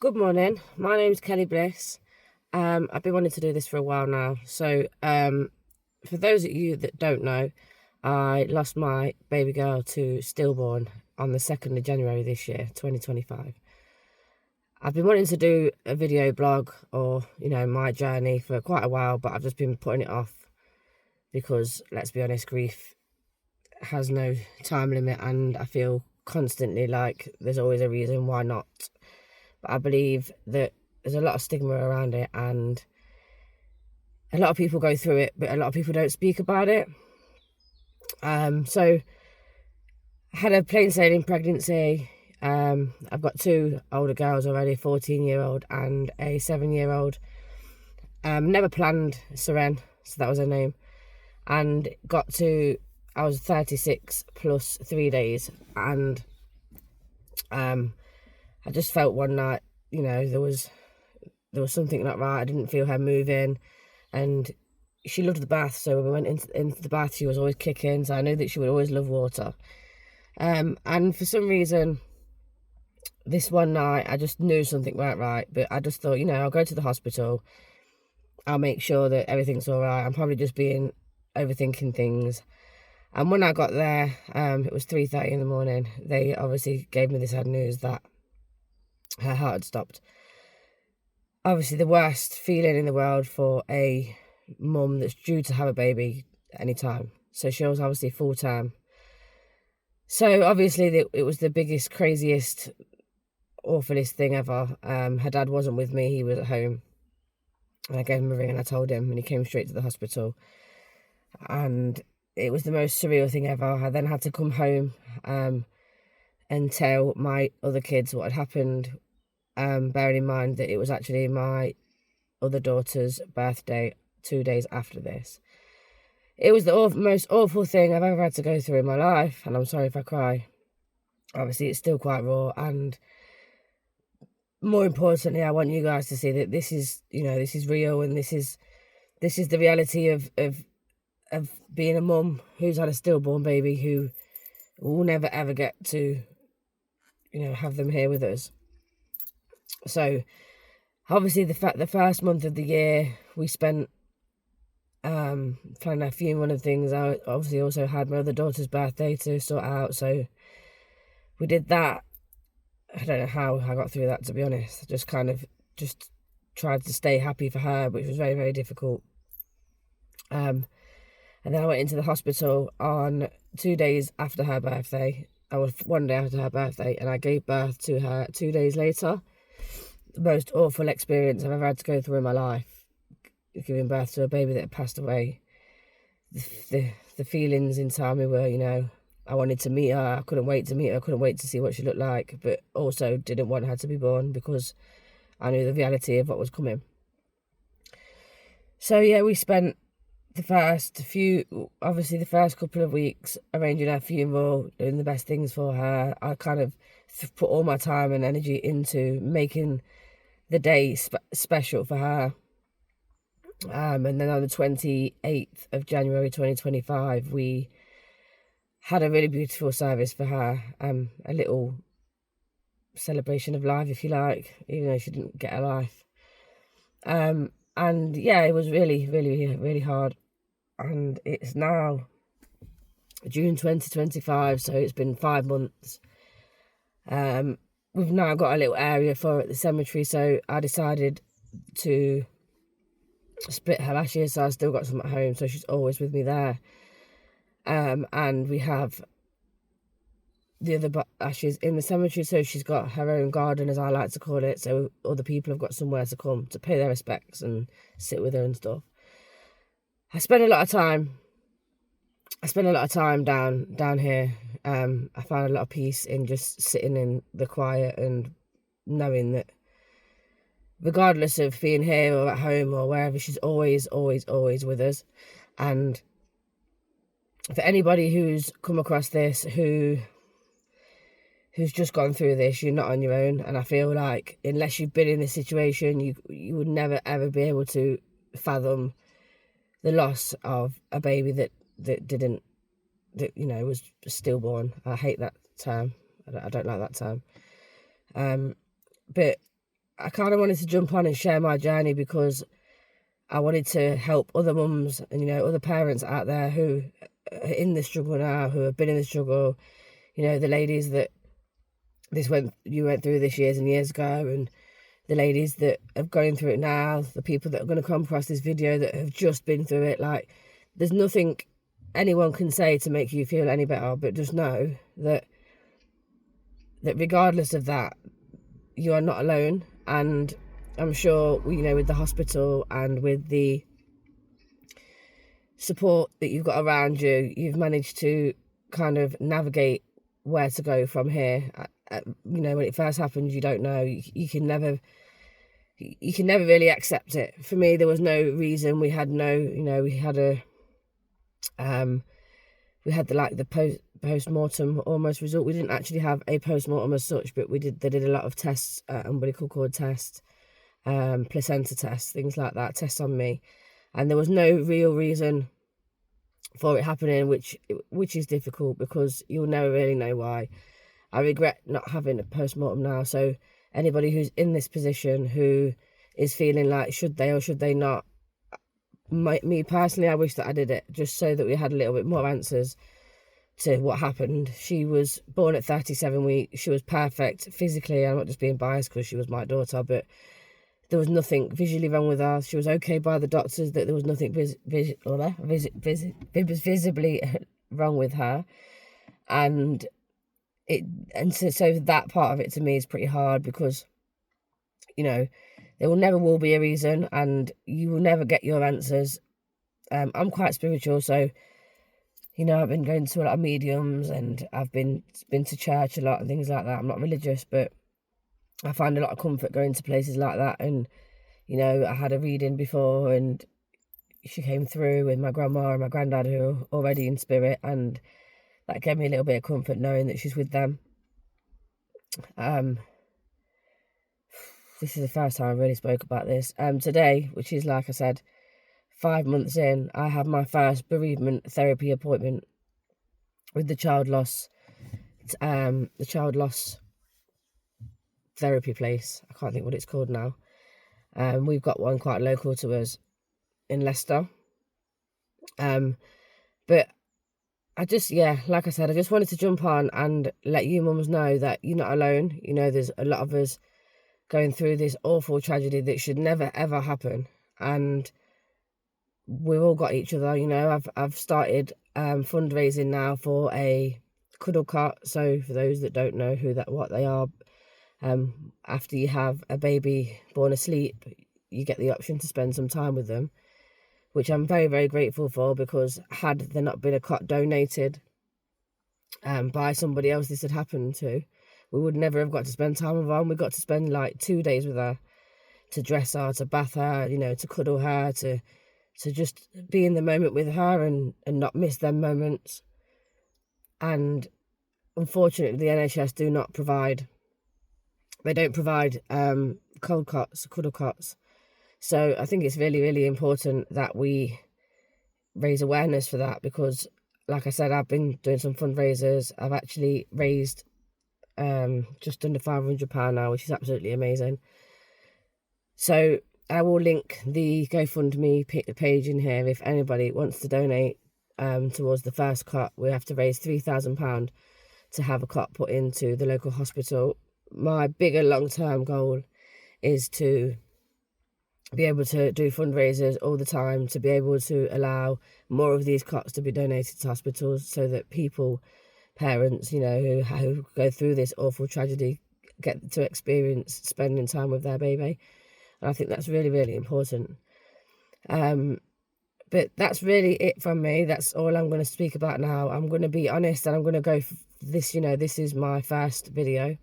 Good morning. My name's Kelly Bliss. I've been wanting to do this for a while now. For those of you that don't know, I lost my baby girl to stillborn on the 2nd of January this year, 2025. I've been wanting to do a video blog or, my journey for quite a while, but I've just been putting it off because, let's be honest, grief has no time limit, and I feel constantly like there's always a reason why not. But I believe that there's a lot of stigma around it, and a lot of people go through it, but a lot of people don't speak about it. So I had a plain sailing pregnancy. I've got two older girls already, a 14-year-old and a 7-year-old. Never planned Seren, so that was her name. And I was 36 plus 3 days, and I just felt one night, there was something not right. I didn't feel her moving, and she loved the bath, so when we went into the bath, she was always kicking, so I knew that she would always love water. And for some reason, this one night, I just knew something weren't right, but I just thought, I'll go to the hospital, I'll make sure that everything's all right. I'm probably just overthinking things. And when I got there, it was 3:30 in the morning. They obviously gave me the sad news that her heart had stopped. Obviously, the worst feeling in the world for a mum that's due to have a baby anytime. So she was obviously full term. So obviously, it was the biggest, craziest, awfulest thing ever. Her dad wasn't with me; he was at home. And I gave him a ring and I told him, and he came straight to the hospital. And it was the most surreal thing ever. I then had to come home and tell my other kids what had happened, bearing in mind that it was actually my other daughter's birthday 2 days after this. It was the most awful thing I've ever had to go through in my life, and I'm sorry if I cry. Obviously, it's still quite raw, and more importantly, I want you guys to see that this is real, and this is the reality of being a mum who's had a stillborn baby who will never ever get to have them here with us. So obviously the first month of the year we spent planning a funeral and things. I obviously also had my other daughter's birthday to sort out, so we did that. I don't know how I got through that, to be honest. Just tried to stay happy for her, which was very, very difficult. And then I went into the hospital on 2 days after her birthday. I was 1 day after her birthday, and I gave birth to her 2 days later. The most awful experience I've ever had to go through in my life, giving birth to a baby that had passed away. The feelings inside me were, I wanted to meet her. I couldn't wait to meet her. I couldn't wait to see what she looked like, but also didn't want her to be born because I knew the reality of what was coming. So yeah, we spent the first couple of weeks arranging her funeral, doing the best things for her. I kind of put all my time and energy into making the day special for her. And then on the 28th of January 2025, we had a really beautiful service for her, a little celebration of life, if you like, even though she didn't get a life. And yeah, it was really, really, really hard. And it's now June 2025, so it's been 5 months. We've now got a little area for her at the cemetery, so I decided to split her ashes, so I've still got some at home, so she's always with me there. And we have the other ashes in the cemetery, so she's got her own garden, as I like to call it, so other people have got somewhere to come to pay their respects and sit with her and stuff. I spend a lot of time down here. I found a lot of peace in just sitting in the quiet and knowing that regardless of being here or at home or wherever, she's always, always, always with us. And for anybody who's come across this, who's just gone through this, you're not on your own. And I feel like unless you've been in this situation, you would never ever be able to fathom the loss of a baby that was stillborn. I hate that term. I don't like that term. But I kind of wanted to jump on and share my journey because I wanted to help other mums and, you know, other parents out there who are in the struggle now, who have been in the struggle, you know, the ladies that you went through this years and years ago, and the ladies that are going through it now, the people that are going to come across this video that have just been through it. Like, there's nothing anyone can say to make you feel any better, but just know that regardless of that, you are not alone. And I'm sure, you know, with the hospital and with the support that you've got around you, you've managed to kind of navigate where to go from here. You know, when it first happened, you don't know. You can never really accept it. For me, there was no reason. We had no, you know, we had the post-mortem almost result. We didn't actually have a post-mortem as such, but they did a lot of tests, umbilical cord tests, placenta tests, things like that, tests on me. And there was no real reason for it happening, which is difficult because you'll never really know why. I regret not having a post-mortem now. So anybody who's in this position who is feeling like should they or should they not, me personally, I wish that I did it just so that we had a little bit more answers to what happened. She was born at 37 weeks. She was perfect physically. I'm not just being biased because she was my daughter, but there was nothing visually wrong with her. She was okay by the doctors, that there was nothing visibly wrong with her. And so that part of it to me is pretty hard because, you know, there will be a reason and you will never get your answers. I'm quite spiritual, so, you know, I've been going to a lot of mediums and I've been to church a lot and things like that. I'm not religious, but I find a lot of comfort going to places like that. And, you know, I had a reading before and she came through with my grandma and my granddad who are already in spirit, and that gave me a little bit of comfort knowing that she's with them. This is the first time I really spoke about this. Today, which is, like I said, 5 months in, I have my first bereavement therapy appointment with the child loss therapy place. I can't think what it's called now. We've got one quite local to us in Leicester. But I just, like I said, I just wanted to jump on and let you mums know that you're not alone. You know, there's a lot of us going through this awful tragedy that should never, ever happen. And we've all got each other, you know. I've started fundraising now for a cuddle cot. So for those that don't know what they are, after you have a baby born asleep, you get the option to spend some time with them, which I'm very, very grateful for, because had there not been a cot donated by somebody else this had happened to, we would never have got to spend time with her. We got to spend like 2 days with her, to dress her, to bath her, you know, to cuddle her, to just be in the moment with her and not miss them moments. And unfortunately, the NHS don't provide cold cots, cuddle cots. So I think it's really, really important that we raise awareness for that, because, like I said, I've been doing some fundraisers. I've actually raised just under £500 now, which is absolutely amazing. So I will link the GoFundMe page in here if anybody wants to donate towards the first cot. We have to raise £3,000 to have a cot put into the local hospital. My bigger long-term goal is to be able to do fundraisers all the time, to be able to allow more of these cots to be donated to hospitals, so that parents, you know, who go through this awful tragedy get to experience spending time with their baby. And I think that's really, really important. But that's really it from me. That's all I'm going to speak about now. I'm going to be honest, and I'm going to go for this, you know, this is my first video.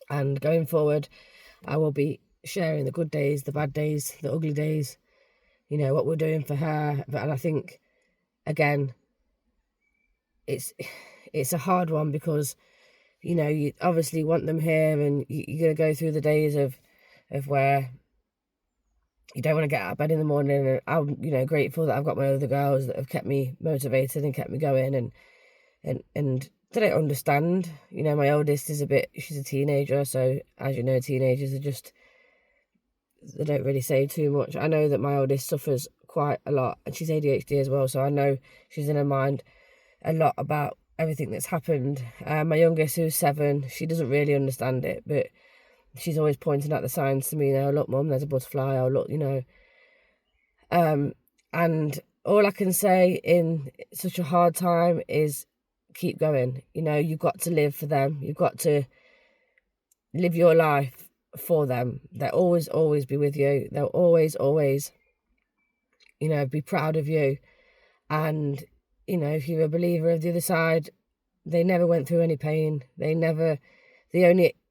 And going forward, I will be sharing the good days, the bad days, the ugly days, you know, what we're doing for her. And I think, again, it's a hard one, because, you know, you obviously want them here, and you're going to go through the days of where you don't want to get out of bed in the morning. And I'm, you know, grateful that I've got my other girls that have kept me motivated and kept me going, and they don't understand. You know, my oldest is she's a teenager, so as you know, teenagers are just they don't really say too much. I know that my oldest suffers quite a lot, and she's ADHD as well, so I know she's in her mind a lot about everything that's happened. My youngest, who's 7, she doesn't really understand it, but she's always pointing out the signs to me, look, Mum, there's a butterfly, oh, look, and all I can say in such a hard time is keep going. You've got to live for them. You've got to live your life for them. They'll always be with you. They'll always, be proud of you. And, if you're a believer of the other side, they never went through any pain. The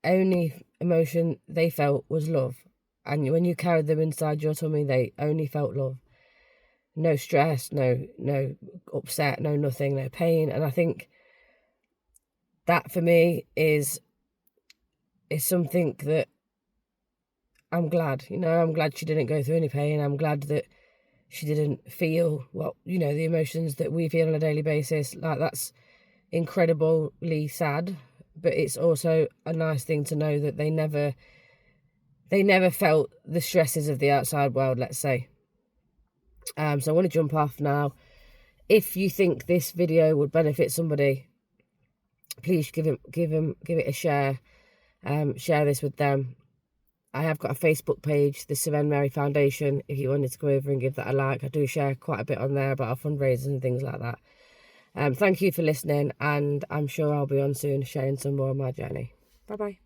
only emotion they felt was love. And when you carried them inside your tummy, they only felt love. No stress, no upset, no nothing, no pain. And I think that for me is something that I'm glad. I'm glad she didn't go through any pain. I'm glad that she didn't feel the emotions that we feel on a daily basis. Like, that's incredibly sad, but it's also a nice thing to know that they never felt the stresses of the outside world, let's say. So I want to jump off now. If you think this video would benefit somebody, please give it a share. Share this with them. I have got a Facebook page, the Seren Mary Foundation, if you wanted to go over and give that a like. I do share quite a bit on there about our fundraisers and things like that. Thank you for listening, and I'm sure I'll be on soon sharing some more of my journey. Bye-bye.